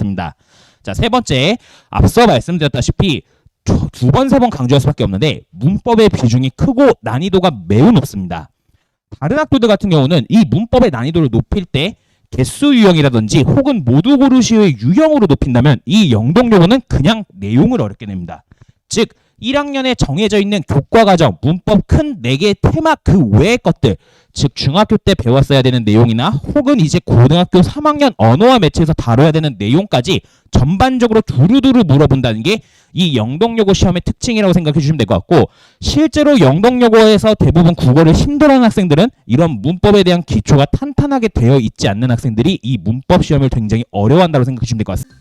같습니다. 자, 세 번째, 앞서 말씀드렸다시피 두 번, 세 번 강조할 수밖에 없는데 문법의 비중이 크고 난이도가 매우 높습니다. 다른 학교들 같은 경우는 이 문법의 난이도를 높일 때 개수 유형이라든지 혹은 모두 고르시의 유형으로 높인다면 이 영동요거는 그냥 내용을 어렵게 냅니다. 즉 1학년에 정해져 있는 교과과정, 문법 큰 4개의 테마 그 외의 것들, 즉 중학교 때 배웠어야 되는 내용이나 혹은 이제 고등학교 3학년 언어와 매체에서 다뤄야 되는 내용까지 전반적으로 두루두루 물어본다는 게 이 영동요고 시험의 특징이라고 생각해 주시면 될 것 같고, 실제로 영동요고에서 대부분 국어를 힘들어하는 학생들은 이런 문법에 대한 기초가 탄탄하게 되어 있지 않는 학생들이 이 문법 시험을 굉장히 어려워한다고 생각해 주시면 될 것 같습니다.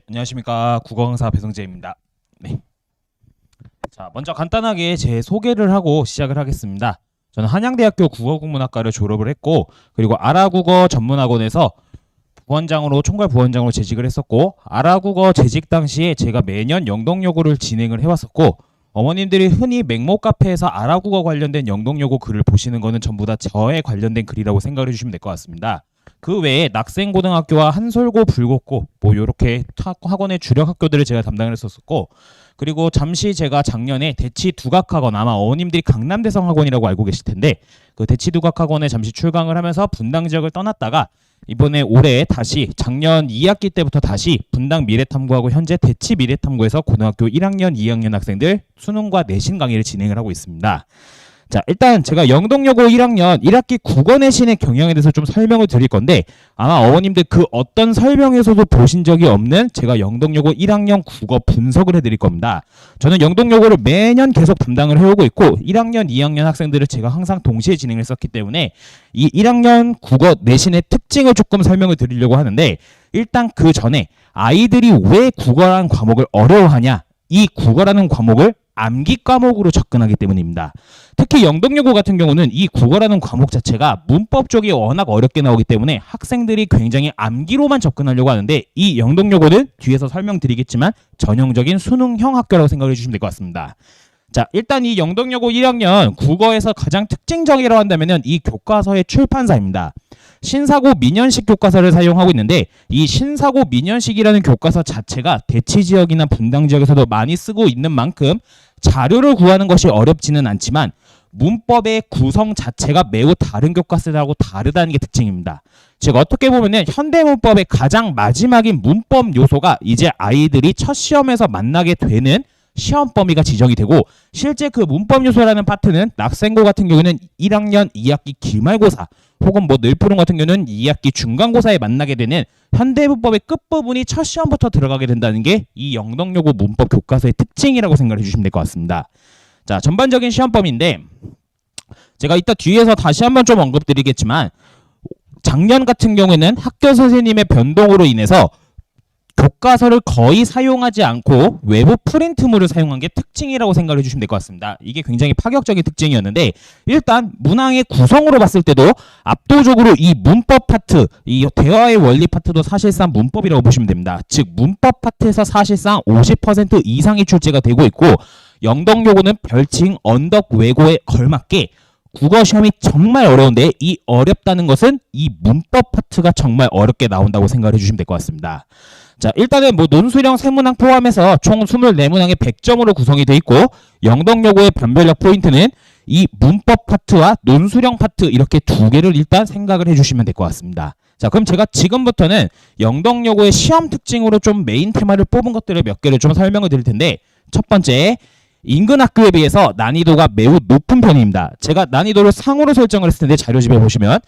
안녕하십니까, 국어 강사 배성재입니다. 네. 자, 먼저 간단하게 제 소개를 하고 시작을 하겠습니다. 저는 한양대학교 국어국문학과를 졸업을 했고, 그리고 아라국어 전문학원에서 부원장으로 총괄 부원장으로 재직을 했었고, 아라국어 재직 당시에 제가 매년 영동요고를 진행을 해왔었고, 어머님들이 흔히 맹모 카페에서 아라국어 관련된 영동요고 글을 보시는 거는 전부 다 저에 관련된 글이라고 생각을 해주시면 될 것 같습니다. 그 외에 낙생고등학교와 한솔고, 불곡고 뭐 요렇게 학원의 주력 학교들을 제가 담당을 했었고, 그리고 잠시 제가 작년에 대치 두각학원, 아마 어머님들이 강남대성학원이라고 알고 계실 텐데 그 대치 두각학원에 잠시 출강을 하면서 분당 지역을 떠났다가 이번에 올해 다시 작년 2학기 때부터 다시 분당 미래탐구하고 현재 대치 미래탐구에서 고등학교 1학년, 2학년 학생들 수능과 내신 강의를 진행을 하고 있습니다. 자, 일단 제가 영동여고 1학년 1학기 국어 내신의 경향에 대해서 좀 설명을 드릴 건데, 아마 어머님들 그 어떤 설명에서도 보신 적이 없는 제가 영동여고 1학년 국어 분석을 해드릴 겁니다. 저는 영동여고를 매년 계속 담당을 해오고 있고 1학년, 2학년 학생들을 제가 항상 동시에 진행을 했었기 때문에 이 1학년 국어 내신의 특징을 조금 설명을 드리려고 하는데, 일단 그 전에 아이들이 왜 국어라는 과목을 어려워하냐, 이 국어라는 과목을 암기 과목으로 접근하기 때문입니다. 특히 영동여고 같은 경우는 이 국어라는 과목 자체가 문법 쪽이 워낙 어렵게 나오기 때문에 학생들이 굉장히 암기로만 접근하려고 하는데, 이 영동여고는 뒤에서 설명드리겠지만 전형적인 수능형 학교라고 생각해 주시면 될 것 같습니다. 자, 일단 이 영동여고 1학년 국어에서 가장 특징적이라고 한다면 이 교과서의 출판사입니다. 신사고 민연식 교과서를 사용하고 있는데, 이 신사고 민연식이라는 교과서 자체가 대치 지역이나 분당 지역에서도 많이 쓰고 있는 만큼 자료를 구하는 것이 어렵지는 않지만 문법의 구성 자체가 매우 다른 교과서하고 다르다는 게 특징입니다. 즉 어떻게 보면 현대 문법의 가장 마지막인 문법 요소가 이제 아이들이 첫 시험에서 만나게 되는 시험 범위가 지정이 되고, 실제 그 문법 요소라는 파트는 낙생고 같은 경우는 1학년 2학기 기말고사 혹은 뭐 늘푸른 같은 경우는 2학기 중간고사에 만나게 되는 현대문법의 끝부분이 첫 시험부터 들어가게 된다는 게 이 영동여고 문법 교과서의 특징이라고 생각해 주시면 될 것 같습니다. 자, 전반적인 시험 범위인데 제가 이따 뒤에서 다시 한번 좀 언급드리겠지만, 작년 같은 경우에는 학교 선생님의 변동으로 인해서 교과서를 거의 사용하지 않고 외부 프린트물을 사용한 게 특징이라고 생각해 주시면 될 것 같습니다. 이게 굉장히 파격적인 특징이었는데, 일단 문항의 구성으로 봤을 때도 압도적으로 이 문법 파트, 이 대화의 원리 파트도 사실상 문법이라고 보시면 됩니다. 즉 문법 파트에서 사실상 50% 이상이 출제가 되고 있고, 영동여고는 별칭 언덕 외고에 걸맞게 국어 시험이 정말 어려운데, 이 어렵다는 것은 이 문법 파트가 정말 어렵게 나온다고 생각해 주시면 될 것 같습니다. 자, 일단은 뭐 논술형 세문항 포함해서 총 24문항이 100점으로 구성이 되어 있고, 영동여고의 변별력 포인트는 이 문법 파트와 논술형 파트 이렇게 두 개를 일단 생각을 해주시면 될 것 같습니다. 자, 그럼 제가 지금부터는 영동여고의 시험 특징으로 좀 메인 테마를 뽑은 것들을 몇 개를 좀 설명을 드릴 텐데, 첫 번째, 인근 학교에 비해서 난이도가 매우 높은 편입니다. 제가 난이도를 상으로 설정을 했을 텐데 자료집에 보시면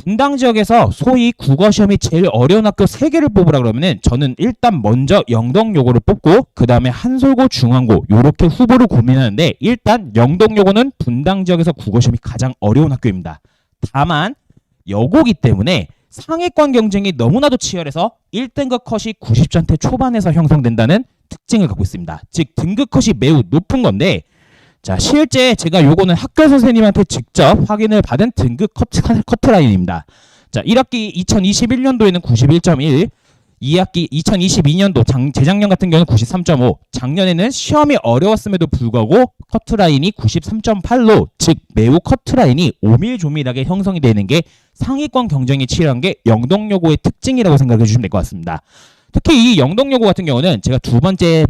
분당 지역에서 소위 국어 시험이 제일 어려운 학교 3개를 뽑으라 그러면은 저는 일단 먼저 영동여고를 뽑고 그 다음에 한솔고, 중앙고 요렇게 후보를 고민하는데, 일단 영동여고는 분당 지역에서 국어 시험이 가장 어려운 학교입니다. 다만 여고기 때문에 상위권 경쟁이 너무나도 치열해서 1등급 컷이 90점대 초반에서 형성된다는 특징을 갖고 있습니다. 즉 등급 컷이 매우 높은 건데, 자, 실제 제가 요거는 학교 선생님한테 직접 확인을 받은 등급 커트라인입니다. 자, 1학기 2021년도에는 91.1, 2학기 2022년도 재작년 같은 경우는 93.5, 작년에는 시험이 어려웠음에도 불구하고 커트라인이 93.8로 즉 매우 커트라인이 오밀조밀하게 형성이 되는 게 상위권 경쟁이 치열한 게 영동여고의 특징이라고 생각해 주시면 될 것 같습니다. 특히 이 영동여고 같은 경우는 제가 두 번째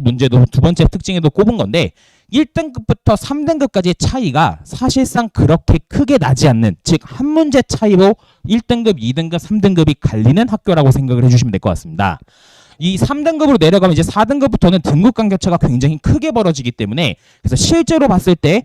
특징에도 꼽은 건데 1등급부터 3등급까지의 차이가 사실상 그렇게 크게 나지 않는, 즉 한 문제 차이로 1등급, 2등급, 3등급이 갈리는 학교라고 생각을 해주시면 될 것 같습니다. 이 3등급으로 내려가면 이제 4등급부터는 등급 간 격차가 굉장히 크게 벌어지기 때문에 그래서 실제로 봤을 때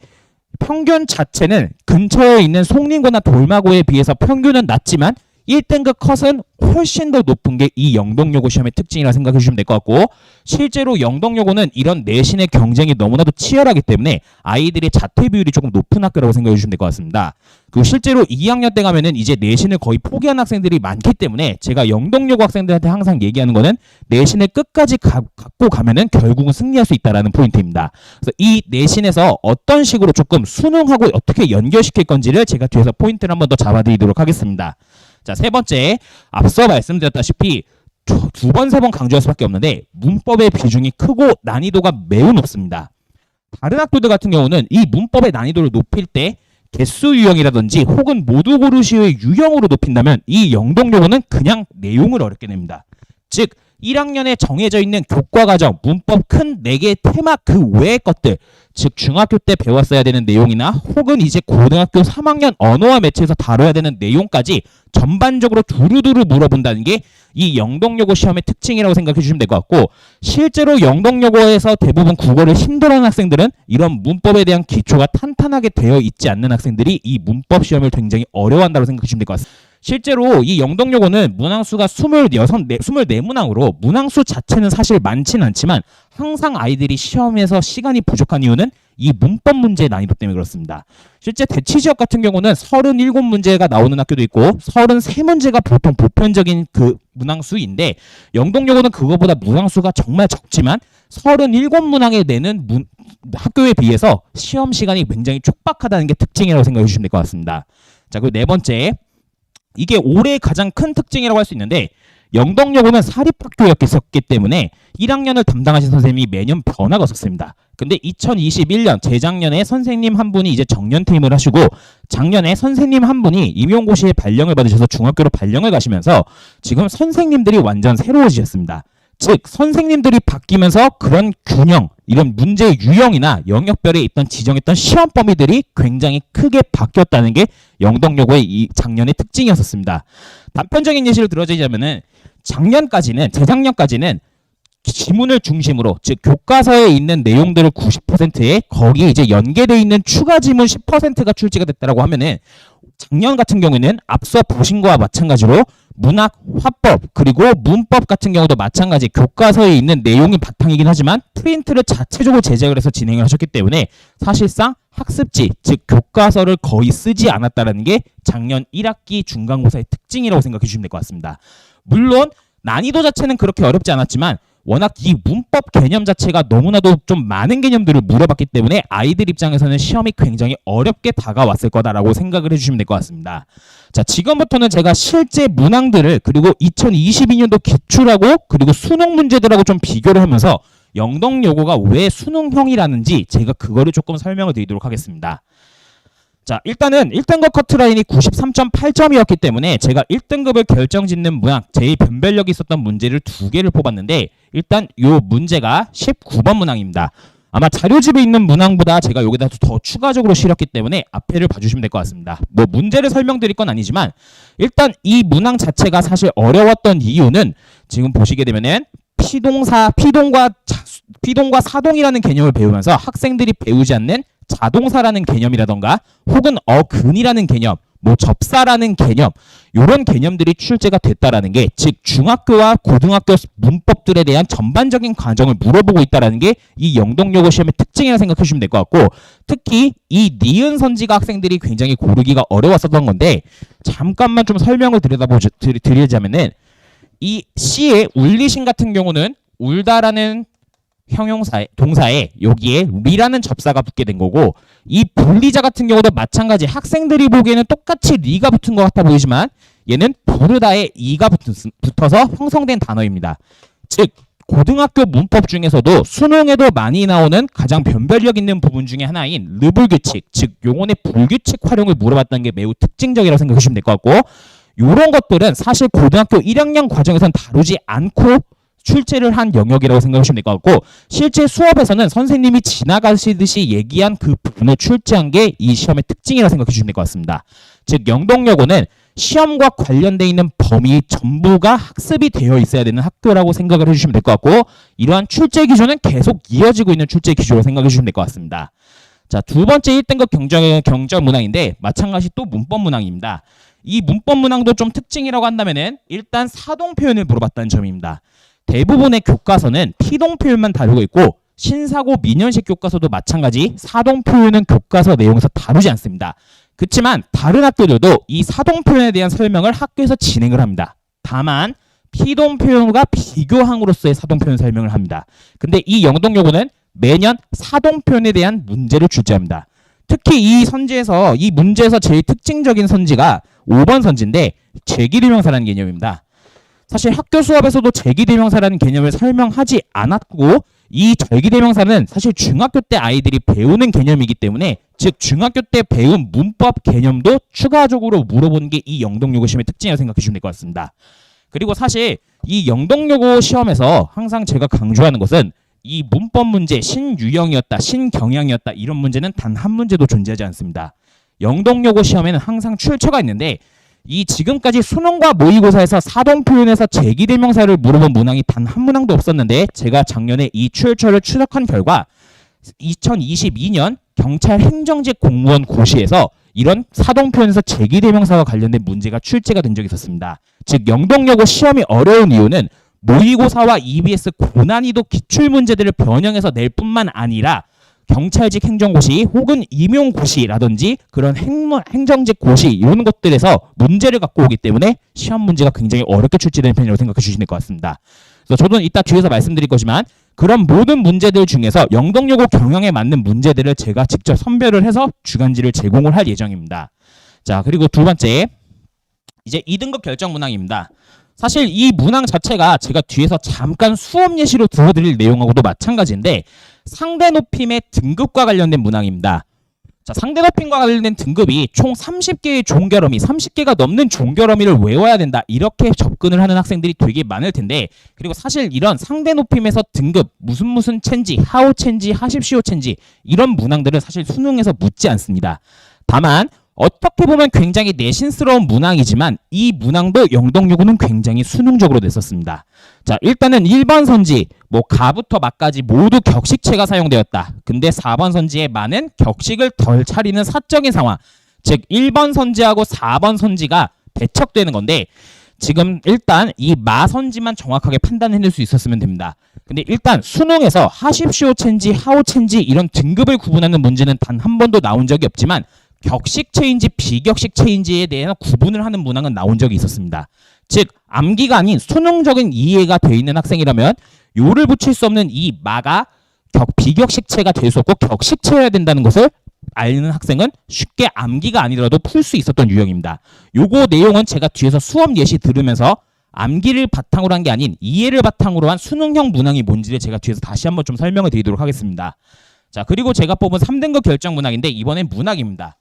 평균 자체는 근처에 있는 송림고나 돌마고에 비해서 평균은 낮지만 1등급 컷은 훨씬 더 높은 게 이 영동여고 시험의 특징이라 생각해 주시면 될 것 같고, 실제로 영동여고는 이런 내신의 경쟁이 너무나도 치열하기 때문에 아이들의 자퇴 비율이 조금 높은 학교라고 생각해 주시면 될 것 같습니다. 그리고 실제로 2학년 때 가면은 이제 내신을 거의 포기한 학생들이 많기 때문에 제가 영동여고 학생들한테 항상 얘기하는 거는 내신을 끝까지 갖고 가면은 결국은 승리할 수 있다라는 포인트입니다. 그래서 이 내신에서 어떤 식으로 조금 수능하고 어떻게 연결시킬 건지를 제가 뒤에서 포인트를 한번 더 잡아드리도록 하겠습니다. 자, 세 번째, 앞서 말씀드렸다시피 두 번, 세 번 강조할 수밖에 없는데 문법의 비중이 크고 난이도가 매우 높습니다. 다른 학교들 같은 경우는 이 문법의 난이도를 높일 때 개수 유형이라든지 혹은 모두 고르시의 유형으로 높인다면 이 영동여고는 그냥 내용을 어렵게 냅니다. 즉 1학년에 정해져 있는 교과과정, 문법 큰 4개의 테마 그 외의 것들, 즉 중학교 때 배웠어야 되는 내용이나 혹은 이제 고등학교 3학년 언어와 매체에서 다뤄야 되는 내용까지 전반적으로 두루두루 물어본다는 게 이 영동여고 시험의 특징이라고 생각해 주시면 될 것 같고, 실제로 영동여고에서 대부분 국어를 힘들어하는 학생들은 이런 문법에 대한 기초가 탄탄하게 되어 있지 않는 학생들이 이 문법 시험을 굉장히 어려워한다고 생각해 주시면 될 것 같습니다. 실제로 이 영동여고는 문항수가 24문항으로 문항수 자체는 사실 많지는 않지만 항상 아이들이 시험에서 시간이 부족한 이유는 이 문법 문제의 난이도 때문에 그렇습니다. 실제 대치지역 같은 경우는 37문제가 나오는 학교도 있고 33문제가 보통 보편적인 그 문항수인데 영동여고는 그거보다 문항수가 정말 적지만 37문항에 내는 학교에 비해서 시험 시간이 굉장히 촉박하다는 게 특징이라고 생각해 주시면 될 것 같습니다. 자, 그리고 네 번째, 이게 올해 가장 큰 특징이라고 할 수 있는데 영동여고는 사립학교였기 때문에 1학년을 담당하신 선생님이 매년 변화가 없었습니다. 근데 2021년 재작년에 선생님 한 분이 이제 정년퇴임을 하시고 작년에 선생님 한 분이 임용고시에 발령을 받으셔서 중학교로 발령을 가시면서 지금 선생님들이 완전 새로워지셨습니다. 즉 선생님들이 바뀌면서 그런 균형, 이런 문제의 유형이나 영역별에 있던 지정했던 시험 범위들이 굉장히 크게 바뀌었다는 게 영동여고의 이 작년의 특징이었습니다. 단편적인 예시를 들어주자면은 재작년까지는 지문을 중심으로, 즉 교과서에 있는 내용들을 90%에 거기에 이제 연계되어 있는 추가 지문 10%가 출제가 됐다라고 하면은 작년 같은 경우에는 앞서 보신 거와 마찬가지로 문학, 화법, 그리고 문법 같은 경우도 마찬가지 교과서에 있는 내용이 바탕이긴 하지만 프린트를 자체적으로 제작을 해서 진행을 하셨기 때문에 사실상 학습지, 즉 교과서를 거의 쓰지 않았다는 게 작년 1학기 중간고사의 특징이라고 생각해 주시면 될 것 같습니다. 물론 난이도 자체는 그렇게 어렵지 않았지만 워낙 이 문법 개념 자체가 너무나도 좀 많은 개념들을 물어봤기 때문에 아이들 입장에서는 시험이 굉장히 어렵게 다가왔을 거다라고 생각을 해주시면 될 것 같습니다. 자, 지금부터는 제가 실제 문항들을 그리고 2022년도 기출하고 그리고 수능 문제들하고 좀 비교를 하면서 영동여고가 왜 수능형이라는지 제가 그거를 조금 설명을 드리도록 하겠습니다. 자, 일단은 1등급 커트라인이 93.8점이었기 때문에 제가 1등급을 결정짓는 문항, 제일 변별력이 있었던 문제를 2개를 뽑았는데 일단 요 문제가 19번 문항입니다. 아마 자료집에 있는 문항보다 제가 여기다 더 추가적으로 실었기 때문에 앞에를 봐주시면 될 것 같습니다. 뭐 문제를 설명드릴 건 아니지만 일단 이 문항 자체가 사실 어려웠던 이유는 지금 보시게 되면은 피동과 사동이라는 개념을 배우면서 학생들이 배우지 않는 자동사라는 개념이라던가 혹은 어근이라는 개념, 뭐 접사라는 개념, 이런 개념들이 출제가 됐다라는 게, 즉 중학교와 고등학교 문법들에 대한 전반적인 과정을 물어보고 있다라는 게 이 영동여고 시험의 특징이라고 생각해 주시면 될 것 같고, 특히 이 니은 선지가 학생들이 굉장히 고르기가 어려웠었던 건데 잠깐만 좀 설명을 드리자면은 이 시의 울리신 같은 경우는 울다라는 동사에 여기에 리라는 접사가 붙게 된 거고, 이 분리자 같은 경우도 마찬가지 학생들이 보기에는 똑같이 리가 붙은 것 같아 보이지만 얘는 부르다에 이가 붙어서 형성된 단어입니다. 즉 고등학교 문법 중에서도 수능에도 많이 나오는 가장 변별력 있는 부분 중에 하나인 르불규칙, 즉 용언의 불규칙 활용을 물어봤다는 게 매우 특징적이라고 생각해 주시면 될 것 같고, 이런 것들은 사실 고등학교 1학년 과정에서는 다루지 않고 출제를 한 영역이라고 생각해 주시면 될 것 같고, 실제 수업에서는 선생님이 지나가시듯이 얘기한 그 부분을 출제한 게 이 시험의 특징이라고 생각해 주시면 될 것 같습니다. 즉 영동여고는 시험과 관련돼 있는 범위 전부가 학습이 되어 있어야 되는 학교라고 생각을 해주시면 될 것 같고, 이러한 출제 기조는 계속 이어지고 있는 출제 기조로 생각해 주시면 될 것 같습니다. 자, 두 번째 1등급 경전 문항인데 마찬가지 또 문법 문항입니다. 이 문법 문항도 좀 특징이라고 한다면은 일단 사동 표현을 물어봤다는 점입니다. 대부분의 교과서는 피동 표현만 다루고 있고, 신사고 민연식 교과서도 마찬가지 사동 표현은 교과서 내용에서 다루지 않습니다. 그렇지만 다른 학교들도 이 사동 표현에 대한 설명을 학교에서 진행을 합니다. 다만 피동 표현과 비교항으로서의 사동 표현 설명을 합니다. 근데 이 영동여고는 매년 사동 표현에 대한 문제를 출제합니다. 특히 이 문제에서 제일 특징적인 선지가 5번 선지인데 제기대명사라는 개념입니다. 사실 학교 수업에서도 제기대명사라는 개념을 설명하지 않았고, 이 제기대명사는 사실 중학교 때 아이들이 배우는 개념이기 때문에, 즉 중학교 때 배운 문법 개념도 추가적으로 물어보는 게 이 영동여고 시험의 특징이라고 생각해 주시면 될 것 같습니다. 그리고 사실 이 영동여고 시험에서 항상 제가 강조하는 것은 이 문법 문제 신유형이었다, 신경향이었다 이런 문제는 단 한 문제도 존재하지 않습니다. 영동여고 시험에는 항상 출처가 있는데, 이 지금까지 수능과 모의고사에서 사동 표현에서 제기대명사를 물어본 문항이 단 한 문항도 없었는데, 제가 작년에 이 출처를 추적한 결과 2022년 경찰 행정직 공무원 고시에서 이런 사동 표현에서 제기대명사와 관련된 문제가 출제가 된 적이 있었습니다. 즉 영동여고 시험이 어려운 이유는 모의고사와 EBS 고난이도 기출문제들을 변형해서 낼 뿐만 아니라 경찰직 행정고시 혹은 임용고시라든지 그런 행정직 고시 이런 것들에서 문제를 갖고 오기 때문에 시험 문제가 굉장히 어렵게 출제되는 편이라고 생각해 주시면 될 것 같습니다. 그래서 저도 이따 뒤에서 말씀드릴 거지만 그런 모든 문제들 중에서 영동여고 경영에 맞는 문제들을 제가 직접 선별을 해서 주간지를 제공을 할 예정입니다. 자, 그리고 두 번째 이제 2등급 결정 문항입니다. 사실 이 문항 자체가 제가 뒤에서 잠깐 수업 예시로 들어드릴 내용하고도 마찬가지인데 상대 높임의 등급과 관련된 문항입니다. 자, 상대 높임과 관련된 등급이 총 30개의 종결어미, 30개가 넘는 종결어미를 외워야 된다. 이렇게 접근을 하는 학생들이 되게 많을 텐데, 그리고 사실 이런 상대 높임에서 등급, 무슨 첸지, 하오 첸지, 하십시오 첸지 이런 문항들은 사실 수능에서 묻지 않습니다. 다만 어떻게 보면 굉장히 내신스러운 문항이지만 이 문항도 영동여고는 굉장히 수능적으로 냈었습니다. 자, 일단은 1번 선지 뭐 가부터 마까지 모두 격식체가 사용되었다. 근데 4번 선지에 많은 격식을 덜 차리는 사적인 상황, 즉 1번 선지하고 4번 선지가 배척되는 건데, 지금 일단 이 마선지만 정확하게 판단해낼 수 있었으면 됩니다. 근데 일단 수능에서 하십시오 첸지, 하오 첸지 이런 등급을 구분하는 문제는 단 한 번도 나온 적이 없지만 격식체인지 비격식체인지에 대한 구분을 하는 문항은 나온 적이 있었습니다. 즉 암기가 아닌 수능적인 이해가 되어 있는 학생이라면 요를 붙일 수 없는 이 마가 비격식체가 될 수 없고 격식체여야 된다는 것을 아는 학생은 쉽게 암기가 아니더라도 풀 수 있었던 유형입니다. 요거 내용은 제가 뒤에서 수업 예시 들으면서 암기를 바탕으로 한 게 아닌 이해를 바탕으로 한 수능형 문항이 뭔지를 제가 뒤에서 다시 한번 좀 설명을 드리도록 하겠습니다. 자, 그리고 제가 뽑은 3등급 결정 문항인데 이번엔 문학입니다.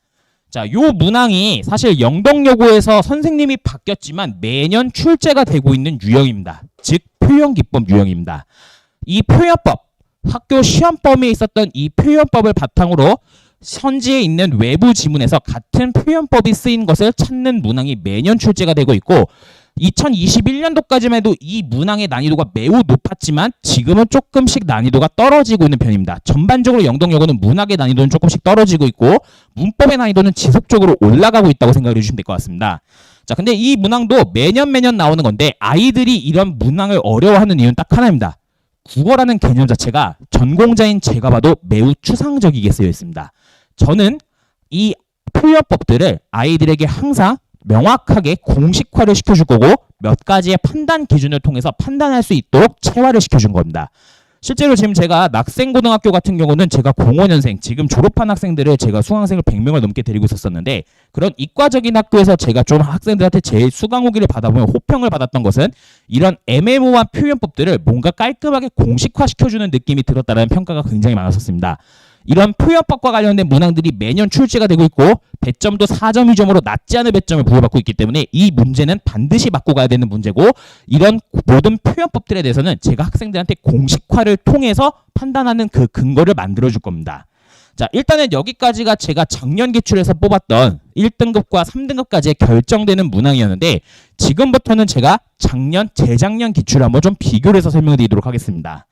자, 요 문항이 사실 영동여고에서 선생님이 바뀌었지만 매년 출제가 되고 있는 유형입니다. 즉 표현기법 유형입니다. 이 표현법, 학교 시험 범위에 있었던 이 표현법을 바탕으로 선지에 있는 외부 지문에서 같은 표현법이 쓰인 것을 찾는 문항이 매년 출제가 되고 있고, 2021년도까지만 해도 이 문항의 난이도가 매우 높았지만 지금은 조금씩 난이도가 떨어지고 있는 편입니다. 전반적으로 영동여고는 문학의 난이도는 조금씩 떨어지고 있고 문법의 난이도는 지속적으로 올라가고 있다고 생각해 주시면 될 것 같습니다. 자, 근데 이 문항도 매년 나오는 건데 아이들이 이런 문항을 어려워하는 이유는 딱 하나입니다. 국어라는 개념 자체가 전공자인 제가 봐도 매우 추상적이게 쓰여 있습니다. 저는 이 표현법들을 아이들에게 항상 명확하게 공식화를 시켜줄 거고 몇 가지의 판단 기준을 통해서 판단할 수 있도록 체화를 시켜준 겁니다. 실제로 지금 제가 낙생고등학교 같은 경우는 제가 05년생 지금 졸업한 학생들을 제가 수강생을 100명을 넘게 데리고 있었었는데, 그런 이과적인 학교에서 제가 좀 학생들한테 제일 수강 후기를 받아보면 호평을 받았던 것은 이런 애매모호한 표현법들을 뭔가 깔끔하게 공식화시켜주는 느낌이 들었다는 평가가 굉장히 많았었습니다. 이런 표현법과 관련된 문항들이 매년 출제가 되고 있고 배점도 4점 위점으로 낮지 않은 배점을 부여받고 있기 때문에 이 문제는 반드시 맞고 가야 되는 문제고, 이런 모든 표현법들에 대해서는 제가 학생들한테 공식화를 통해서 판단하는 그 근거를 만들어줄 겁니다. 자, 일단은 여기까지가 제가 작년 기출에서 뽑았던 1등급과 3등급까지 결정되는 문항이었는데, 지금부터는 제가 작년, 재작년 기출을 한번 좀 비교를 해서 설명해 드리도록 하겠습니다.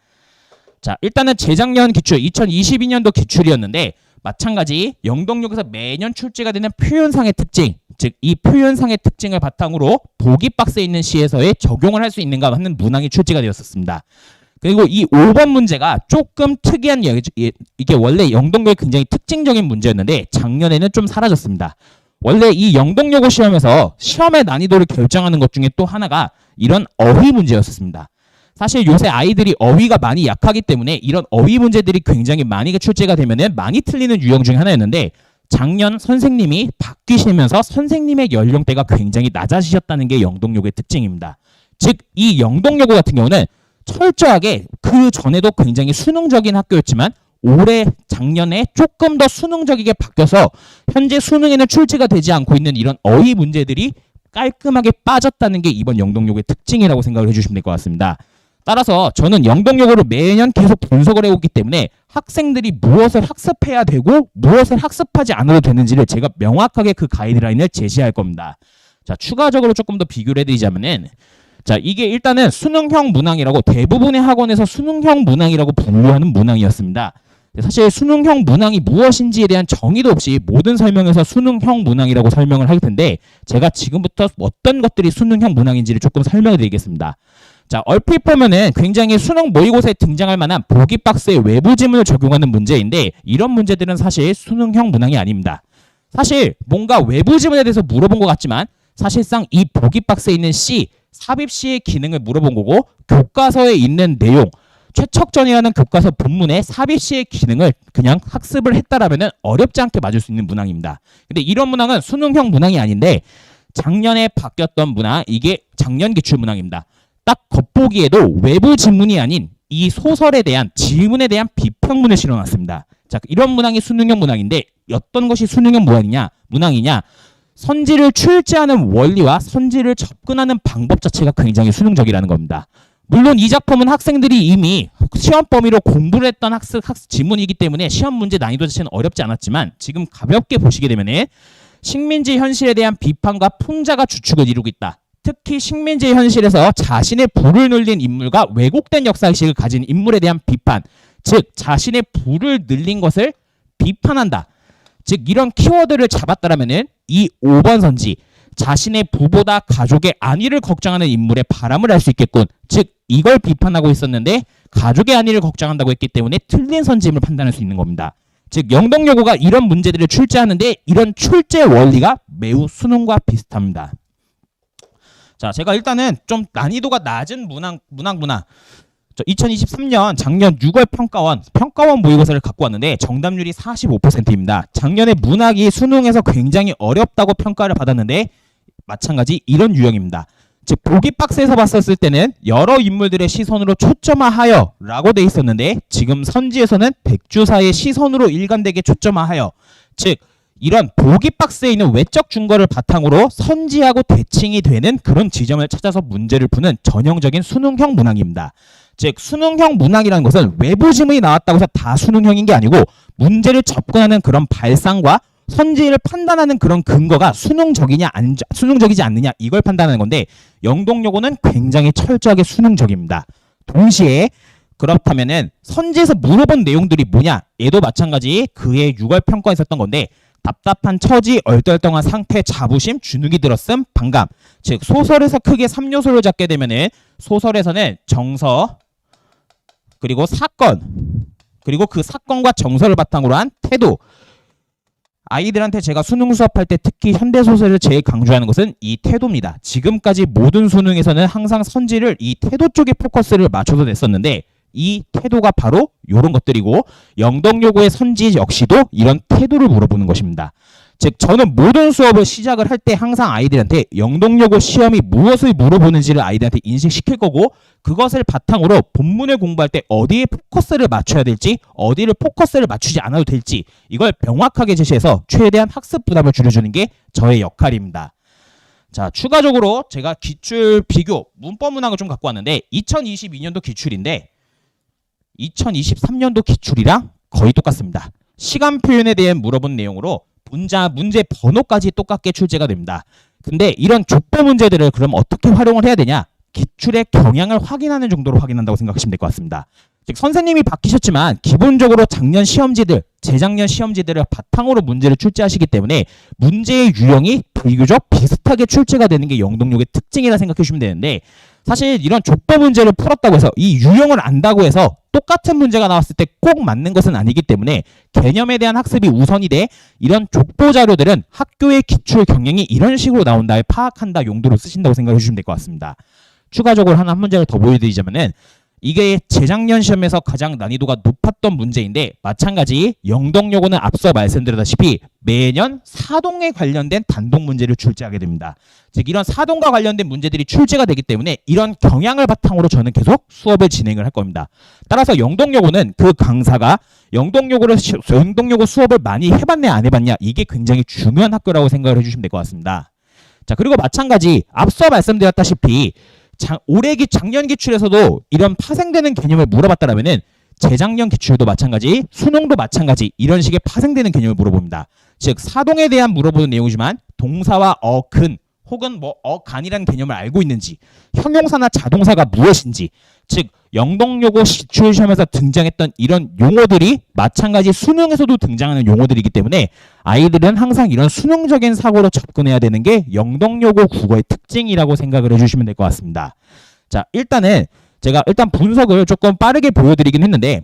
자, 일단은 재작년 기출 2022년도 기출이었는데 마찬가지 영동역에서 매년 출제가 되는 표현상의 특징, 즉 이 표현상의 특징을 바탕으로 보기 박스에 있는 시에서의 적용을 할 수 있는가 하는 문항이 출제가 되었었습니다. 그리고 이 5번 문제가 조금 특이한 이게 원래 영동역의 굉장히 특징적인 문제였는데 작년에는 좀 사라졌습니다. 원래 이 영동여고 시험에서 시험의 난이도를 결정하는 것 중에 또 하나가 이런 어휘 문제였습니다. 사실 요새 아이들이 어휘가 많이 약하기 때문에 이런 어휘 문제들이 굉장히 많이 출제가 되면은 많이 틀리는 유형 중에 하나였는데, 작년 선생님이 바뀌시면서 선생님의 연령대가 굉장히 낮아지셨다는 게 영동여고의 특징입니다. 즉 이 영동여고 같은 경우는 철저하게 그 전에도 굉장히 수능적인 학교였지만 올해 작년에 조금 더 수능적이게 바뀌어서 현재 수능에는 출제가 되지 않고 있는 이런 어휘 문제들이 깔끔하게 빠졌다는 게 이번 영동여고의 특징이라고 생각을 해주시면 될 것 같습니다. 따라서 저는 영동여고를 매년 계속 분석을 해오기 때문에 학생들이 무엇을 학습해야 되고 무엇을 학습하지 않아도 되는지를 제가 명확하게 그 가이드라인을 제시할 겁니다. 자, 추가적으로 조금 더 비교를 해드리자면은, 자, 이게 일단은 수능형 문항이라고 대부분의 학원에서 수능형 문항이라고 분류하는 문항이었습니다. 사실 수능형 문항이 무엇인지에 대한 정의도 없이 모든 설명에서 수능형 문항이라고 설명을 할 텐데, 제가 지금부터 어떤 것들이 수능형 문항인지를 조금 설명해 드리겠습니다. 자, 얼핏 보면은 굉장히 수능 모의고사에 등장할 만한 보기 박스의 외부 지문을 적용하는 문제인데, 이런 문제들은 사실 수능형 문항이 아닙니다. 사실 뭔가 외부 지문에 대해서 물어본 것 같지만 사실상 이 보기 박스에 있는 C, 삽입 C의 기능을 물어본 거고, 교과서에 있는 내용, 최척전이라는 교과서 본문의 삽입 C의 기능을 그냥 학습을 했다라면은 어렵지 않게 맞을 수 있는 문항입니다. 근데 이런 문항은 수능형 문항이 아닌데 작년에 바뀌었던 문항, 이게 작년 기출 문항입니다. 딱 겉보기에도 외부 지문이 아닌 이 소설에 대한 지문에 대한 비평문을 실어놨습니다. 자, 이런 문항이 수능형 문항인데 어떤 것이 수능형 문항이냐? 선지를 출제하는 원리와 선지를 접근하는 방법 자체가 굉장히 수능적이라는 겁니다. 물론 이 작품은 학생들이 이미 시험 범위로 공부를 했던 학습 지문이기 때문에 시험 문제 난이도 자체는 어렵지 않았지만, 지금 가볍게 보시게 되면 식민지 현실에 대한 비판과 풍자가 주축을 이루고 있다. 특히 식민지 현실에서 자신의 부를 늘린 인물과 왜곡된 역사의식을 가진 인물에 대한 비판, 즉 자신의 부를 늘린 것을 비판한다. 즉 이런 키워드를 잡았다라면은 이 5번 선지, 자신의 부보다 가족의 안위를 걱정하는 인물의 바람을 알 수 있겠군. 즉 이걸 비판하고 있었는데 가족의 안위를 걱정한다고 했기 때문에 틀린 선지임을 판단할 수 있는 겁니다. 즉 영동여고가 이런 문제들을 출제하는데 이런 출제 원리가 매우 수능과 비슷합니다. 자, 제가 일단은 좀 난이도가 낮은 문항 2023년 작년 6월 평가원 모의고사를 갖고 왔는데 정답률이 45%입니다. 작년에 문학이 수능에서 굉장히 어렵다고 평가를 받았는데 마찬가지 이런 유형입니다. 즉 보기 박스에서 봤었을 때는 여러 인물들의 시선으로 초점화하여 라고 돼 있었는데, 지금 선지에서는 백주사의 시선으로 일관되게 초점화하여, 즉 이런 보기 박스에 있는 외적 증거를 바탕으로 선지하고 대칭이 되는 그런 지점을 찾아서 문제를 푸는 전형적인 수능형 문항입니다. 즉 수능형 문항이라는 것은 외부 지문이 나왔다고 해서 다 수능형인 게 아니고 문제를 접근하는 그런 발상과 선지를 판단하는 그런 근거가 수능적이지 않느냐 이걸 판단하는 건데, 영동여고는 굉장히 철저하게 수능적입니다. 동시에 그렇다면은 선지에서 물어본 내용들이 뭐냐? 얘도 마찬가지 그의 6월 평가에 있었던 건데, 답답한 처지, 얼떨떨한 상태, 자부심, 주눅이 들었음, 반감. 즉 소설에서 크게 3요소를 잡게 되면은 소설에서는 정서, 그리고 사건, 그리고 그 사건과 정서를 바탕으로 한 태도. 아이들한테 제가 수능 수업할 때 특히 현대소설을 제일 강조하는 것은 이 태도입니다. 지금까지 모든 수능에서는 항상 선지를 이 태도 쪽에 포커스를 맞춰서 냈었는데 이 태도가 바로 이런 것들이고 영덕요고의 선지 역시도 이런 태도를 물어보는 것입니다. 즉 저는 모든 수업을 시작을 할 때 항상 아이들한테 영덕요고 시험이 무엇을 물어보는지를 아이들한테 인식시킬 거고 그것을 바탕으로 본문을 공부할 때 어디에 포커스를 맞춰야 될지 어디를 포커스를 맞추지 않아도 될지 이걸 명확하게 제시해서 최대한 학습 부담을 줄여주는 게 저의 역할입니다. 자, 추가적으로 제가 기출 비교 문법 문항을 좀 갖고 왔는데 2022년도 기출인데 2023년도 기출이랑 거의 똑같습니다. 시간 표현에 대해 물어본 내용으로 문제 번호까지 똑같게 출제가 됩니다. 근데 이런 족보 문제들을 그럼 어떻게 활용을 해야 되냐? 기출의 경향을 확인하는 정도로 확인한다고 생각하시면 될 것 같습니다. 즉 선생님이 바뀌셨지만 기본적으로 작년 시험지들, 재작년 시험지들을 바탕으로 문제를 출제하시기 때문에 문제의 유형이 비교적 비슷하게 출제가 되는 게 영덕요고의 특징이라 생각해 주시면 되는데 사실 이런 족보 문제를 풀었다고 해서 이 유형을 안다고 해서 똑같은 문제가 나왔을 때 꼭 맞는 것은 아니기 때문에 개념에 대한 학습이 우선이 돼 이런 족보 자료들은 학교의 기출 경향이 이런 식으로 나온다에 파악한다 용도로 쓰신다고 생각해 주시면 될 것 같습니다. 추가적으로 한 문제를 더 보여드리자면은 이게 재작년 시험에서 가장 난이도가 높았던 문제인데 마찬가지 영덕요고는 앞서 말씀드렸다시피 매년 사동에 관련된 단독 문제를 출제하게 됩니다. 즉 이런 사동과 관련된 문제들이 출제가 되기 때문에 이런 경향을 바탕으로 저는 계속 수업을 진행을 할 겁니다. 따라서 영덕요고는 그 강사가 영덕요고 수업을 많이 해봤냐 안 해봤냐 이게 굉장히 중요한 학교라고 생각을 해주시면 될 것 같습니다. 자 그리고 마찬가지 앞서 말씀드렸다시피 작년 기출에서도 이런 파생되는 개념을 물어봤다라면은 재작년 기출도 마찬가지, 수능도 마찬가지 이런 식의 파생되는 개념을 물어봅니다. 즉 사동에 대한 물어보는 내용이지만 동사와 어근 혹은 어간이라는 개념을 알고 있는지, 형용사나 자동사가 무엇인지, 즉 영덕요고 기출 시험에서 등장했던 이런 용어들이 마찬가지 수능에서도 등장하는 용어들이기 때문에 아이들은 항상 이런 수능적인 사고로 접근해야 되는 게 영덕요고 국어의 특징이라고 생각을 해주시면 될 것 같습니다. 자 일단은 제가 분석을 조금 빠르게 보여드리긴 했는데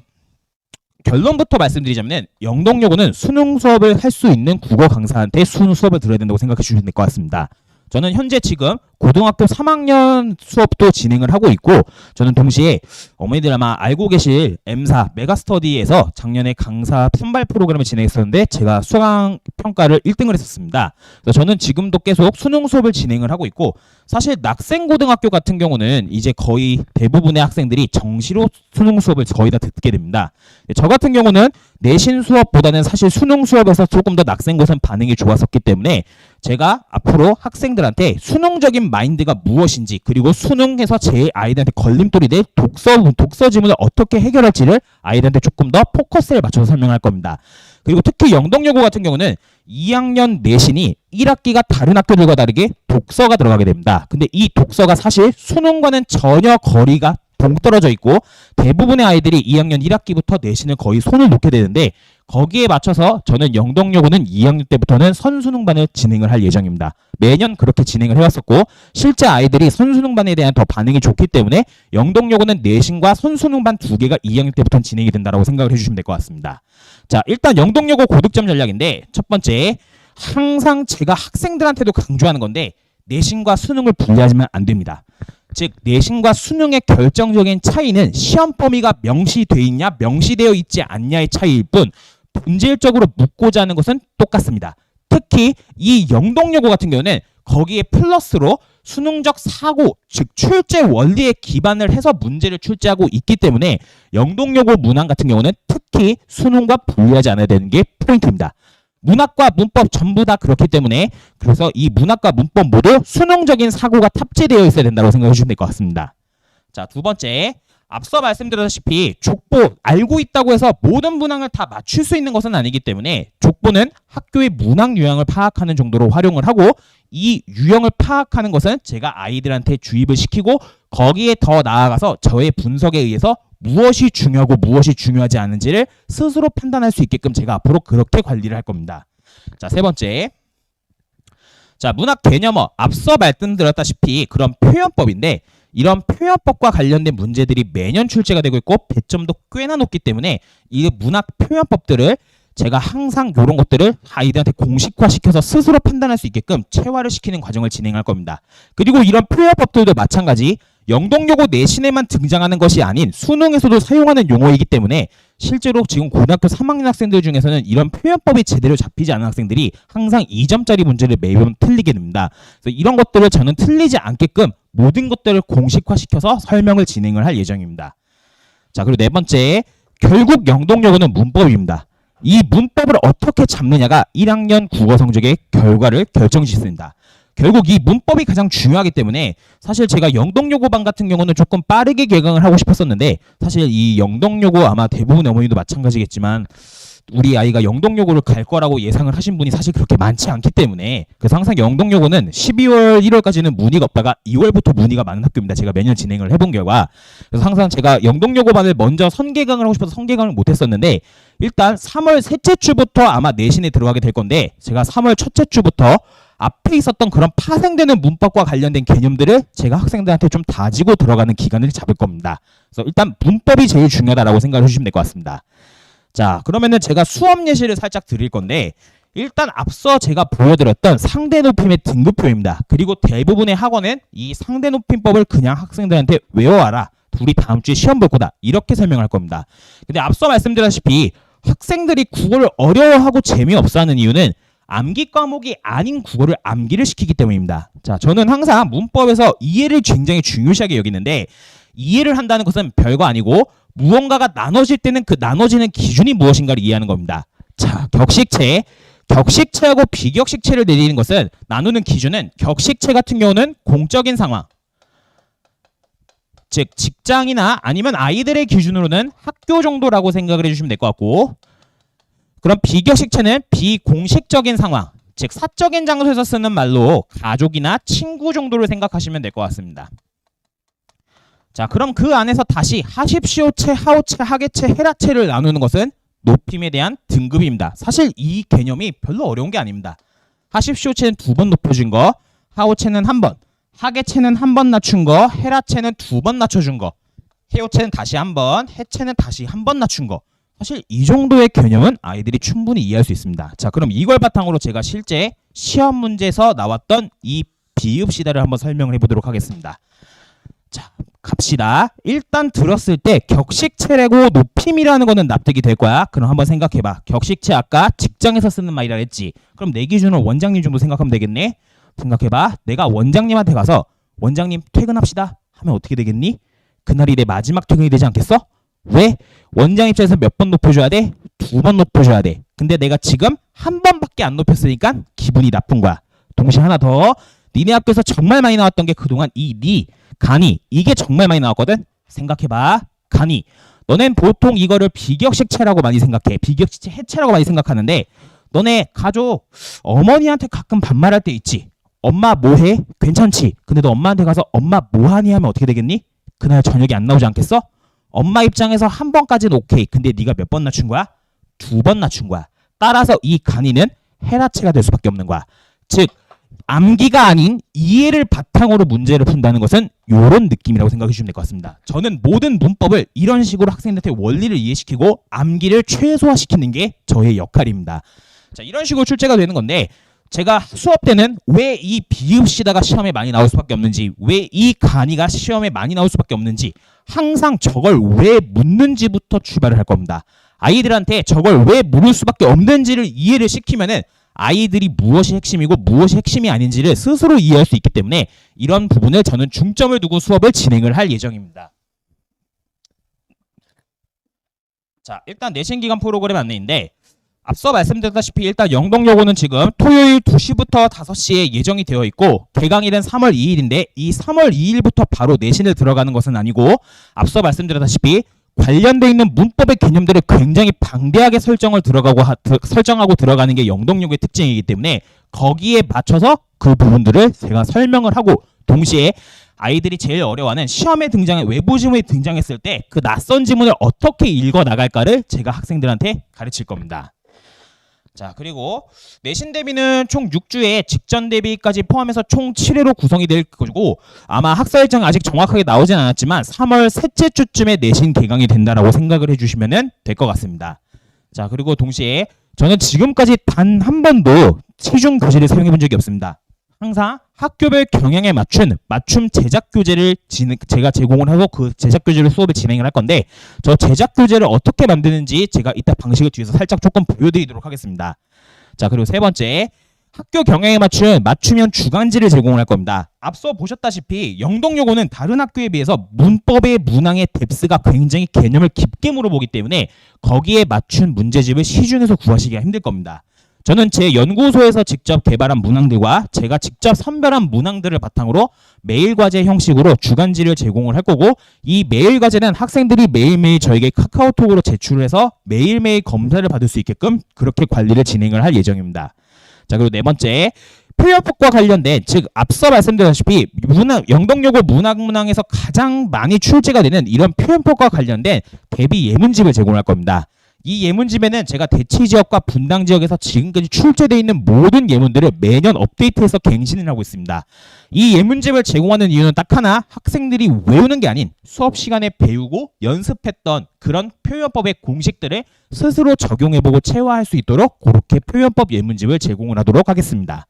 결론부터 말씀드리자면 영덕요고는 수능 수업을 할 수 있는 국어 강사한테 수능 수업을 들어야 된다고 생각해 주시면 될 것 같습니다. 저는 현재 지금 고등학교 3학년 수업도 진행을 하고 있고 저는 동시에 어머니들 아마 알고 계실 M사 메가스터디에서 작년에 강사 선발 프로그램을 진행했었는데 제가 수강 평가를 1등을 했었습니다. 그래서 저는 지금도 계속 수능 수업을 진행을 하고 있고 사실 낙생고등학교 같은 경우는 이제 거의 대부분의 학생들이 정시로 수능 수업을 거의 다 듣게 됩니다. 저 같은 경우는 내신 수업보다는 사실 수능 수업에서 조금 더 낙생고생 반응이 좋았었기 때문에 제가 앞으로 학생들한테 수능적인 마인드가 무엇인지 그리고 수능에서 제 아이들한테 걸림돌이 될 독서 지문을 어떻게 해결할지를 아이들한테 조금 더 포커스를 맞춰서 설명할 겁니다. 그리고 특히 영덕요고 같은 경우는 2학년 내신이 1학기가 다른 학교들과 다르게 독서가 들어가게 됩니다. 근데 이 독서가 사실 수능과는 전혀 거리가 동떨어져 있고 대부분의 아이들이 2학년 1학기부터 내신을 거의 손을 놓게 되는데 거기에 맞춰서 저는 영덕요고는 2학년 때부터는 선수능반을 진행을 할 예정입니다. 매년 그렇게 진행을 해왔었고 실제 아이들이 선수능반에 대한 더 반응이 좋기 때문에 영덕요고는 내신과 선수능반 두 개가 2학년 때부터 진행이 된다고 생각을 해주시면 될 것 같습니다. 자 일단 영덕요고 고득점 전략인데 첫 번째 항상 제가 학생들한테도 강조하는 건데 내신과 수능을 분리하시면 안 됩니다. 즉 내신과 수능의 결정적인 차이는 시험 범위가 명시되어 있냐 명시되어 있지 않냐의 차이일 뿐 본질적으로 묻고자 하는 것은 똑같습니다. 특히 이 영덕요고 같은 경우는 거기에 플러스로 수능적 사고 즉 출제 원리에 기반을 해서 문제를 출제하고 있기 때문에 영덕요고 문항 같은 경우는 특히 수능과 분리하지 않아야 되는 게 포인트입니다. 문학과 문법 전부 다 그렇기 때문에 그래서 이 문학과 문법 모두 수능적인 사고가 탑재되어 있어야 된다고 생각해 주시면 될 것 같습니다. 자, 두 번째 앞서 말씀드렸다시피 족보 알고 있다고 해서 모든 문항을 다 맞출 수 있는 것은 아니기 때문에 족보는 학교의 문항 유형을 파악하는 정도로 활용을 하고 이 유형을 파악하는 것은 제가 아이들한테 주입을 시키고 거기에 더 나아가서 저의 분석에 의해서 무엇이 중요하고 무엇이 중요하지 않은지를 스스로 판단할 수 있게끔 제가 앞으로 그렇게 관리를 할 겁니다. 자, 세 번째. 자, 문학 개념어 앞서 말씀드렸다시피 그런 표현법인데 이런 표현법과 관련된 문제들이 매년 출제가 되고 있고 배점도 꽤나 높기 때문에 이 문학 표현법들을 제가 항상 이런 것들을 아이들한테 공식화시켜서 스스로 판단할 수 있게끔 체화를 시키는 과정을 진행할 겁니다. 그리고 이런 표현법들도 마찬가지 영동요고 내신에만 등장하는 것이 아닌 수능에서도 사용하는 용어이기 때문에 실제로 지금 고등학교 3학년 학생들 중에서는 이런 표현법이 제대로 잡히지 않은 학생들이 항상 2점짜리 문제를 매번 틀리게 됩니다. 그래서 이런 것들을 저는 틀리지 않게끔 모든 것들을 공식화시켜서 설명을 진행을 할 예정입니다. 자, 그리고 네 번째, 결국 영동요고는 문법입니다. 이 문법을 어떻게 잡느냐가 1학년 국어 성적의 결과를 결정짓습니다. 결국 이 문법이 가장 중요하기 때문에 사실 제가 영동요고반 같은 경우는 조금 빠르게 개강을 하고 싶었었는데 사실 이 영동요고 아마 대부분의 어머니도 마찬가지겠지만 우리 아이가 영동요고를 갈 거라고 예상을 하신 분이 사실 그렇게 많지 않기 때문에 그래서 항상 영동요고는 12월 1월까지는 문의가 없다가 2월부터 문의가 많은 학교입니다. 제가 매년 진행을 해본 결과 그래서 항상 제가 영동요고반을 먼저 선개강을 하고 싶어서 선개강을 못했었는데 일단 3월 셋째 주부터 아마 내신에 들어가게 될 건데 제가 3월 첫째 주부터 앞에 있었던 그런 파생되는 문법과 관련된 개념들을 제가 학생들한테 좀 다지고 들어가는 기간을 잡을 겁니다. 그래서 일단 문법이 제일 중요하다고 생각을 해주시면 될 것 같습니다. 자, 그러면은 제가 수업 예시를 살짝 드릴 건데 일단 앞서 제가 보여드렸던 상대 높임의 등급표입니다. 그리고 대부분의 학원은 이 상대 높임법을 그냥 학생들한테 외워와라. 우리 다음 주에 시험 볼 거다. 이렇게 설명할 겁니다. 근데 앞서 말씀드렸다시피 학생들이 국어를 어려워하고 재미없어 하는 이유는 암기 과목이 아닌 국어를 암기를 시키기 때문입니다. 자, 저는 항상 문법에서 이해를 굉장히 중요시하게 여기는데 이해를 한다는 것은 별거 아니고 무언가가 나눠질 때는 그 나눠지는 기준이 무엇인가를 이해하는 겁니다. 자, 격식체하고 비격식체를 내리는 것은 나누는 기준은 격식체 같은 경우는 공적인 상황, 즉 직장이나 아니면 아이들의 기준으로는 학교 정도라고 생각을 해주시면 될 것 같고 그럼 비격식체는 비공식적인 상황, 즉 사적인 장소에서 쓰는 말로 가족이나 친구 정도를 생각하시면 될 것 같습니다. 자, 그럼 그 안에서 다시 하십시오체, 하오체, 하계체, 헤라체를 나누는 것은 높임에 대한 등급입니다. 사실 이 개념이 별로 어려운 게 아닙니다. 하십시오체는 2번 높여준 거, 하오체는 1번, 하계체는 1번 낮춘 거, 헤라체는 2번 낮춰준 거, 해오체는 다시 1번, 해체는 다시 1번 낮춘 거. 사실 이 정도의 개념은 아이들이 충분히 이해할 수 있습니다. 자, 그럼 이걸 바탕으로 제가 실제 시험 문제에서 나왔던 이 비읍 시다를 한번 설명을 해보도록 하겠습니다. 자, 갑시다. 일단 들었을 때 격식체라고 높임이라는 거는 납득이 될 거야. 그럼 한번 생각해봐. 격식체 아까 직장에서 쓰는 말이라 했지. 그럼 내 기준으로 원장님 정도 생각하면 되겠네. 생각해봐. 내가 원장님한테 가서 원장님 퇴근합시다 하면 어떻게 되겠니? 그날이 내 마지막 퇴근이 되지 않겠어? 왜? 원장 입장에서 몇 번 높여줘야 돼? 2번 높여줘야 돼. 근데 내가 지금 1번밖에 안 높였으니까 기분이 나쁜 거야. 동시에 하나 더. 니네 학교에서 정말 많이 나왔던 게 그동안 간이 이게 정말 많이 나왔거든? 생각해봐. 간이. 너넨 보통 이거를 비격식체라고 많이 생각해. 비격식체 해체라고 많이 생각하는데 너네 가족 어머니한테 가끔 반말할 때 있지. 엄마 뭐해? 괜찮지? 근데 너 엄마한테 가서 엄마 뭐하니 하면 어떻게 되겠니? 그날 저녁이 안 나오지 않겠어? 엄마 입장에서 1번까지는 오케이. 근데 네가 몇 번 낮춘 거야? 2번 낮춘 거야. 따라서 이 간이는 헤라체가 될 수밖에 없는 거야. 즉 암기가 아닌 이해를 바탕으로 문제를 푼다는 것은 이런 느낌이라고 생각해 주시면 될 것 같습니다. 저는 모든 문법을 이런 식으로 학생들한테 원리를 이해시키고 암기를 최소화시키는 게 저의 역할입니다. 자, 이런 식으로 출제가 되는 건데 제가 수업 때는 왜 이 비읍시다가 시험에 많이 나올 수밖에 없는지, 왜 이 간이가 시험에 많이 나올 수밖에 없는지 항상 저걸 왜 묻는지부터 출발을 할 겁니다. 아이들한테 저걸 왜 물을 수밖에 없는지를 이해를 시키면은 아이들이 무엇이 핵심이고 무엇이 핵심이 아닌지를 스스로 이해할 수 있기 때문에 이런 부분을 저는 중점을 두고 수업을 진행을 할 예정입니다. 자, 일단 내신 기간 프로그램 안내인데 앞서 말씀드렸다시피 일단 영동요고는 지금 토요일 2시부터 5시에 예정이 되어 있고 개강일은 3월 2일인데 이 3월 2일부터 바로 내신을 들어가는 것은 아니고 앞서 말씀드렸다시피 관련되어 있는 문법의 개념들을 굉장히 방대하게 설정하고 들어가는 게 영동요고의 특징이기 때문에 거기에 맞춰서 그 부분들을 제가 설명을 하고 동시에 아이들이 제일 어려워하는 시험에 등장한 외부 지문이 등장했을 때 그 낯선 지문을 어떻게 읽어 나갈까를 제가 학생들한테 가르칠 겁니다. 자, 그리고 내신 대비는 총 6주에 직전 대비까지 포함해서 총 7회로 구성이 될 거고 아마 학사 일정이 아직 정확하게 나오진 않았지만 3월 셋째 주쯤에 내신 개강이 된다라고 생각을 해주시면 될 것 같습니다. 자, 그리고 동시에 저는 지금까지 단 한 번도 시중 교재를 사용해 본 적이 없습니다. 항상 학교별 경향에 맞춘 맞춤 제작 교재를 제가 제공을 하고 그 제작 교재를 수업을 진행을 할 건데, 저 제작 교재를 어떻게 만드는지 제가 이따 방식을 뒤에서 살짝 조금 보여드리도록 하겠습니다. 자, 그리고 세 번째, 학교 경향에 맞춘 맞춤형 주간지를 제공을 할 겁니다. 앞서 보셨다시피 영동여고는 다른 학교에 비해서 문법의 문항의 뎁스가 굉장히 개념을 깊게 물어보기 때문에 거기에 맞춘 문제집을 시중에서 구하시기가 힘들 겁니다. 저는 제 연구소에서 직접 개발한 문항들과 제가 직접 선별한 문항들을 바탕으로 매일 과제 형식으로 주간지를 제공을 할 거고, 이 매일 과제는 학생들이 매일매일 저에게 카카오톡으로 제출을 해서 매일매일 검사를 받을 수 있게끔 그렇게 관리를 진행을 할 예정입니다. 자, 그리고 네 번째, 표현법과 관련된, 즉 앞서 말씀드렸다시피 영동여고 문학문항에서 가장 많이 출제가 되는 이런 표현법과 관련된 대비 예문집을 제공할 겁니다. 이 예문집에는 제가 대치 지역과 분당 지역에서 지금까지 출제되어 있는 모든 예문들을 매년 업데이트해서 갱신을 하고 있습니다. 이 예문집을 제공하는 이유는 딱 하나, 학생들이 외우는 게 아닌 수업 시간에 배우고 연습했던 그런 표현법의 공식들을 스스로 적용해보고 체화할 수 있도록 그렇게 표현법 예문집을 제공을 하도록 하겠습니다.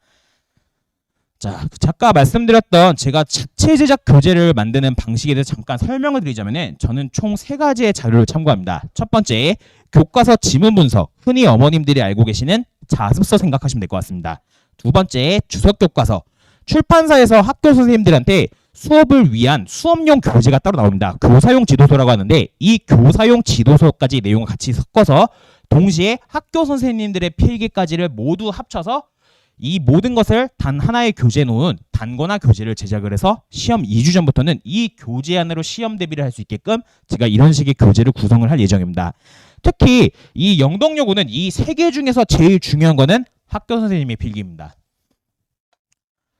자, 아까 말씀드렸던 제가 자체 제작 교재를 만드는 방식에 대해서 잠깐 설명을 드리자면은, 저는 총 3가지의 자료를 참고합니다. 첫 번째, 교과서 지문 분석, 흔히 어머님들이 알고 계시는 자습서 생각하시면 될 것 같습니다. 두 번째, 주석 교과서, 출판사에서 학교 선생님들한테 수업을 위한 수업용 교재가 따로 나옵니다. 교사용 지도서라고 하는데, 이 교사용 지도서까지 내용을 같이 섞어서 동시에 학교 선생님들의 필기까지를 모두 합쳐서 이 모든 것을 단 하나의 교재에 놓은 단권화 교재를 제작을 해서 시험 2주 전부터는 이 교재 안으로 시험 대비를 할 수 있게끔 제가 이런 식의 교재를 구성을 할 예정입니다. 특히 이 영동여고는 이 3개 중에서 제일 중요한 거는 학교 선생님의 필기입니다.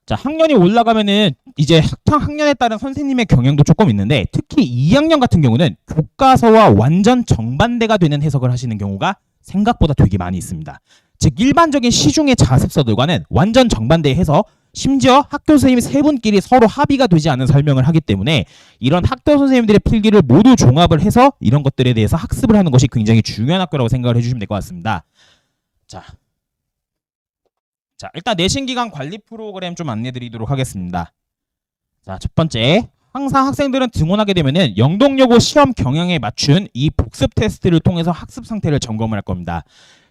자, 학년이 올라가면은 이제 학년에 따른 선생님의 경향도 조금 있는데, 특히 2학년 같은 경우는 교과서와 완전 정반대가 되는 해석을 하시는 경우가 생각보다 되게 많이 있습니다. 즉 일반적인 시중의 자습서들과는 완전 정반대의 해석, 심지어 학교 선생님 3분끼리 서로 합의가 되지 않은 설명을 하기 때문에 이런 학교 선생님들의 필기를 모두 종합을 해서 이런 것들에 대해서 학습을 하는 것이 굉장히 중요한 학교라고 생각을 해주시면 될 것 같습니다. 자, 일단 내신기간 관리 프로그램 좀 안내드리도록 하겠습니다. 자, 첫 번째, 항상 학생들은 등원하게 되면은 영동여고 시험 경향에 맞춘 이 복습 테스트를 통해서 학습 상태를 점검을 할 겁니다.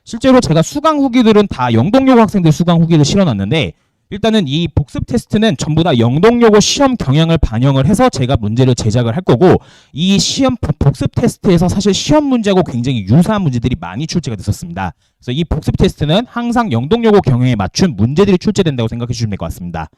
실제로 제가 수강 후기들은 다 영동여고 학생들 수강 후기를 실어놨는데, 일단은 이 복습 테스트는 전부 다 영동여고 시험 경향을 반영을 해서 제가 문제를 제작을 할 거고, 이 시험 복습 테스트에서 사실 시험 문제하고 굉장히 유사한 문제들이 많이 출제가 됐었습니다. 그래서 이 복습 테스트는 항상 영동여고 경향에 맞춘 문제들이 출제된다고 생각해 주시면 될 것 같습니다.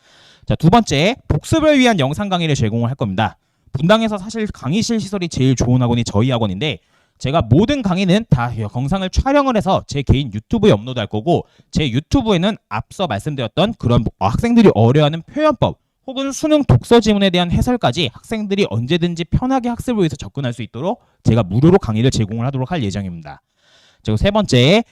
자, 두 번째, 복습을 위한 영상 강의를 제공을 할 겁니다. 분당에서 사실 강의실 시설이 제일 좋은 학원이 저희 학원인데, 제가 모든 강의는 다 영상을 촬영을 해서 제 개인 유튜브에 업로드할 거고, 제 유튜브에는 앞서 말씀드렸던 그런 학생들이 어려워하는 표현법 혹은 수능 독서 지문에 대한 해설까지 학생들이 언제든지 편하게 학습을 위해서 접근할 수 있도록 제가 무료로 강의를 제공을 하도록 할 예정입니다. 그리고 세 번째,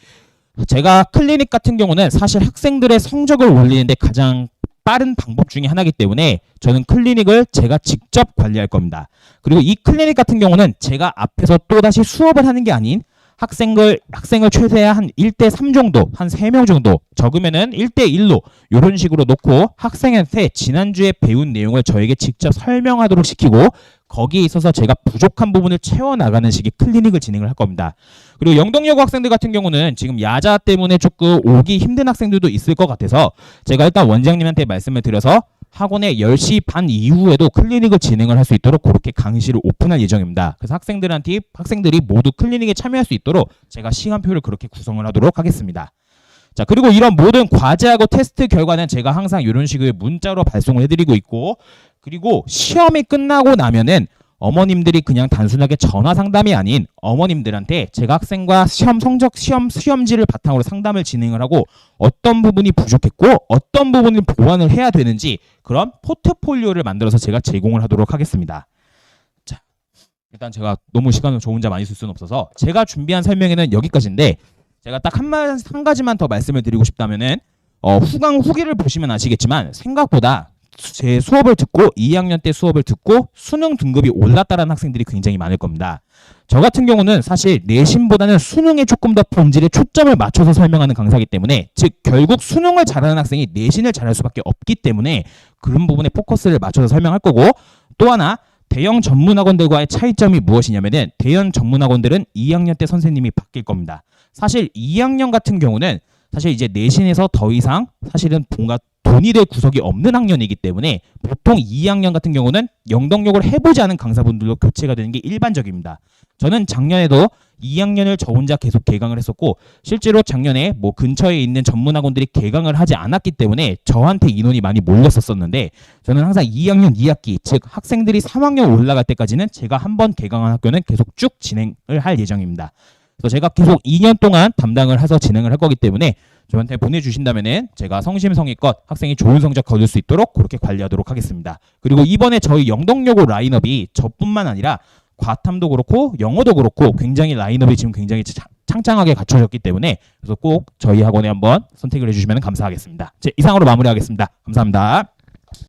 제가 클리닉 같은 경우는 사실 학생들의 성적을 올리는데 가장 빠른 방법 중에 하나이기 때문에 저는 클리닉을 제가 직접 관리할 겁니다. 그리고 이 클리닉 같은 경우는 제가 앞에서 또다시 수업을 하는 게 아닌 학생을 최대한 한 1대3 정도, 한 3명 정도, 적으면은 1대1로 이런 식으로 놓고 학생한테 지난주에 배운 내용을 저에게 직접 설명하도록 시키고, 거기에 있어서 제가 부족한 부분을 채워나가는 식의 클리닉을 진행을 할 겁니다. 그리고 영동여고 학생들 같은 경우는 지금 야자 때문에 조금 오기 힘든 학생들도 있을 것 같아서 제가 일단 원장님한테 말씀을 드려서 학원에 10시 반 이후에도 클리닉을 진행을 할 수 있도록 그렇게 강의실을 오픈할 예정입니다. 그래서 학생들이 모두 클리닉에 참여할 수 있도록 제가 시간표를 그렇게 구성을 하도록 하겠습니다. 자, 그리고 이런 모든 과제하고 테스트 결과는 제가 항상 이런 식의 문자로 발송을 해드리고 있고, 그리고 시험이 끝나고 나면은 어머님들이 그냥 단순하게 전화 상담이 아닌 어머님들한테 제가 학생과 시험 성적, 시험지를 바탕으로 상담을 진행을 하고 어떤 부분이 부족했고 어떤 부분을 보완을 해야 되는지 그런 포트폴리오를 만들어서 제가 제공을 하도록 하겠습니다. 자, 일단 제가 너무 시간을 저 혼자 많이 쓸 수는 없어서 제가 준비한 설명에는 여기까지인데, 제가 딱 한 가지만 더 말씀을 드리고 싶다면은 후강 후기를 보시면 아시겠지만 생각보다 제 수업을 듣고 2학년 때 수업을 듣고 수능 등급이 올랐다라는 학생들이 굉장히 많을 겁니다. 저 같은 경우는 사실 내신보다는 수능에 조금 더 본질에 초점을 맞춰서 설명하는 강사이기 때문에, 즉 결국 수능을 잘하는 학생이 내신을 잘할 수밖에 없기 때문에 그런 부분에 포커스를 맞춰서 설명할 거고, 또 하나 대형 전문학원들과의 차이점이 무엇이냐면은 대형 전문학원들은 2학년 때 선생님이 바뀔 겁니다. 사실 2학년 같은 경우는 사실 이제 내신에서 더 이상 사실은 뭔가 돈이 될 구석이 없는 학년이기 때문에 보통 2학년 같은 경우는 영덕역을 해보지 않은 강사분들로 교체가 되는 게 일반적입니다. 저는 작년에도 2학년을 저 혼자 계속 개강을 했었고, 실제로 작년에 뭐 근처에 있는 전문학원들이 개강을 하지 않았기 때문에 저한테 인원이 많이 몰렸었는데, 저는 항상 2학년 2학기, 즉 학생들이 3학년 올라갈 때까지는 제가 한번 개강한 학교는 계속 쭉 진행을 할 예정입니다. 그래서 제가 계속 2년 동안 담당을 해서 진행을 할 거기 때문에 저한테 보내주신다면은 제가 성심성의껏 학생이 좋은 성적 거둘 수 있도록 그렇게 관리하도록 하겠습니다. 그리고 이번에 저희 영덕여고 라인업이 저뿐만 아니라 과탐도 그렇고 영어도 그렇고 굉장히 라인업이 지금 굉장히 창창하게 갖춰졌기 때문에, 그래서 꼭 저희 학원에 한번 선택을 해주시면 감사하겠습니다. 이상으로 마무리하겠습니다. 감사합니다.